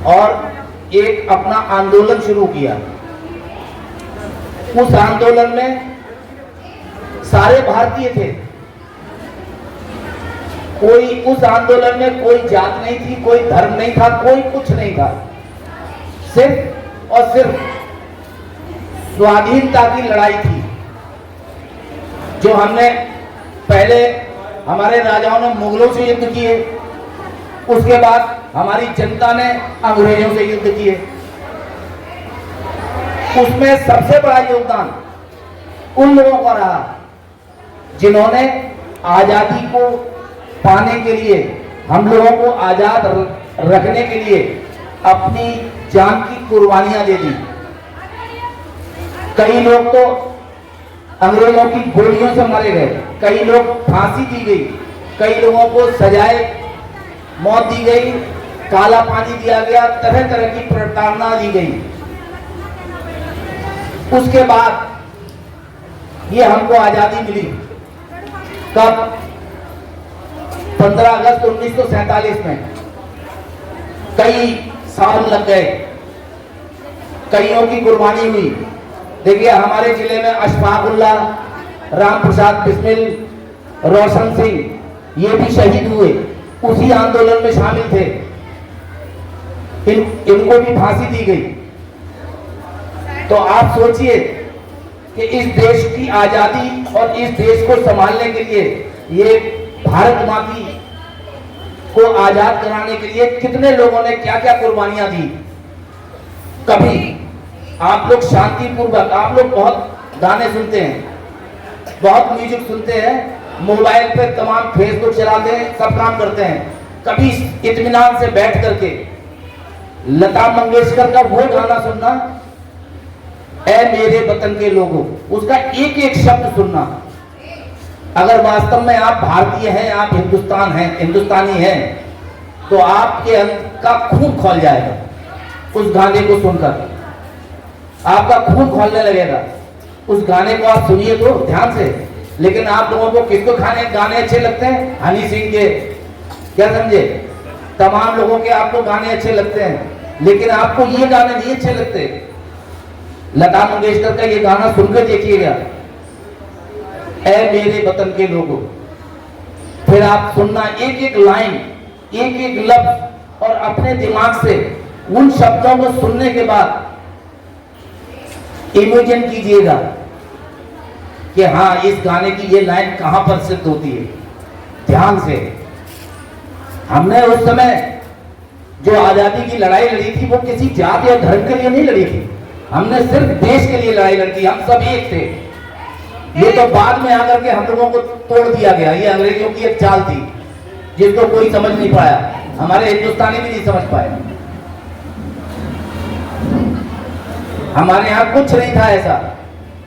और एक अपना आंदोलन शुरू किया। उस आंदोलन में सारे भारतीय थे, कोई उस आंदोलन में कोई जात नहीं थी, कोई धर्म नहीं था, कोई कुछ नहीं था। सिर्फ और सिर्फ स्वाधीनता की लड़ाई थी, जो हमने पहले हमारे राजाओं ने मुगलों से युद्ध किए, उसके बाद हमारी जनता ने अंग्रेजों से युद्ध किए। उसमें सबसे बड़ा योगदान उन लोगों का रहा जिन्होंने आजादी को पाने के लिए, हम लोगों को आजाद रखने के लिए अपनी जान की कुर्बानियां दे दी। कई लोग तो अंग्रेजों की गोलियों से मारे गए, कई लोग फांसी दी गई, कई लोगों को सजाए मौत दी गई, काला पानी दिया गया, तरह तरह की प्रताड़ना दी गई। उसके बाद ये हमको आजादी मिली कब? 15 अगस्त 1947 में। कई साल लग गए, कईयों की कुर्बानी हुई। देखिए हमारे जिले में अशफाकुल्लाह, राम प्रसाद बिस्मिल, रोशन सिंह, ये भी शहीद हुए, उसी आंदोलन में शामिल थे। इनको भी फांसी दी गई। तो आप सोचिए कि इस देश की आजादी और इस देश को संभालने के लिए, ये भारत माँ की को आजाद कराने के लिए कितने लोगों ने क्या क्या कुर्बानियां दी। कभी आप लोग शांतिपूर्वक, आप लोग बहुत गाने सुनते हैं, बहुत म्यूजिक सुनते हैं, मोबाइल पे तमाम फेसबुक चलाते हैं, सब काम करते हैं, कभी इत्मीनान से बैठ करके लता मंगेशकर का वो गाना सुनना, ऐ मेरे वतन के लोगों, उसका एक एक शब्द सुनना। अगर वास्तव में आप भारतीय हैं, आप हिंदुस्तान हैं, हिंदुस्तानी हैं, तो आपके अंदर का खून खौल जाएगा उस गाने को सुनकर, आपका खून खौलने लगेगा। उस गाने को आप सुनिए तो ध्यान से। लेकिन आप लोगों को किसको गाने अच्छे लगते हैं? हनी सिंह के, क्या समझे, तमाम लोगों के आपको गाने अच्छे लगते हैं, लेकिन आपको ये गाने नहीं अच्छे लगते। लता मंगेशकर का ये गाना सुनकर देखिएगा, ऐ मेरे वतन के लोगों। फिर आप सुनना एक एक लाइन, एक एक लफ्ज, और अपने दिमाग से उन शब्दों को सुनने के बाद इमेजिन कीजिएगा कि हाँ, इस गाने की ये लाइन कहां पर सिद्ध होती है। ध्यान से। हमने उस समय जो आजादी की लड़ाई लड़ी थी, वो किसी जाति या धर्म के लिए नहीं लड़ी थी, हमने सिर्फ देश के लिए लड़ाई लड़ी थी। हम सब एक थे। ये तो बाद में आकर के हम लोगों को तोड़ दिया गया। ये अंग्रेजों की एक चाल थी जिसको कोई समझ नहीं पाया, हमारे हिंदुस्तानी भी नहीं समझ पाए। हमारे यहां कुछ नहीं था ऐसा,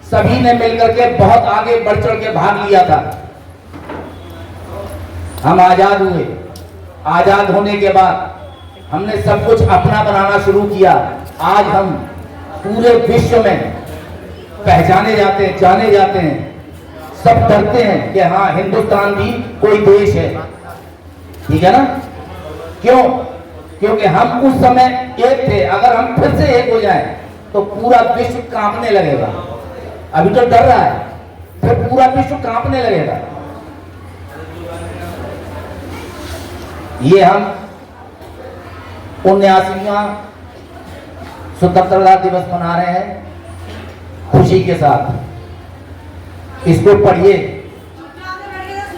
सभी ने मिलकर के बहुत आगे बढ़ चढ़ के भाग लिया था। हम आजाद हुए। आजाद होने के बाद हमने सब कुछ अपना बनाना शुरू किया। आज हम पूरे विश्व में पहचाने जाते हैं, जाने जाते हैं। सब डरते हैं कि हाँ, हिंदुस्तान भी कोई देश है। ठीक है ना? क्यों? क्योंकि हम उस समय एक थे। अगर हम फिर से एक हो जाएं तो पूरा विश्व कांपने लगेगा। अभी तो डर रहा है, फिर पूरा विश्व कांपने लगेगा। ये हम 79वां स्वतंत्रता दिवस मना रहे हैं खुशी के साथ। इसको पढ़िए,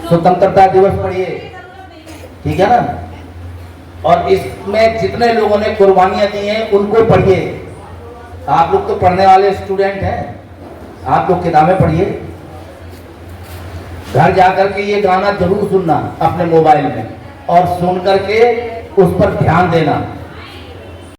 स्वतंत्रता दिवस पढ़िए, ठीक है ना? और इसमें जितने लोगों ने कुर्बानियां दी हैं उनको पढ़िए। आप लोग तो पढ़ने वाले स्टूडेंट हैं, आप लोग किताबें पढ़िए। घर जाकर के ये गाना जरूर सुनना अपने मोबाइल में, और सुन करके उस पर ध्यान देना।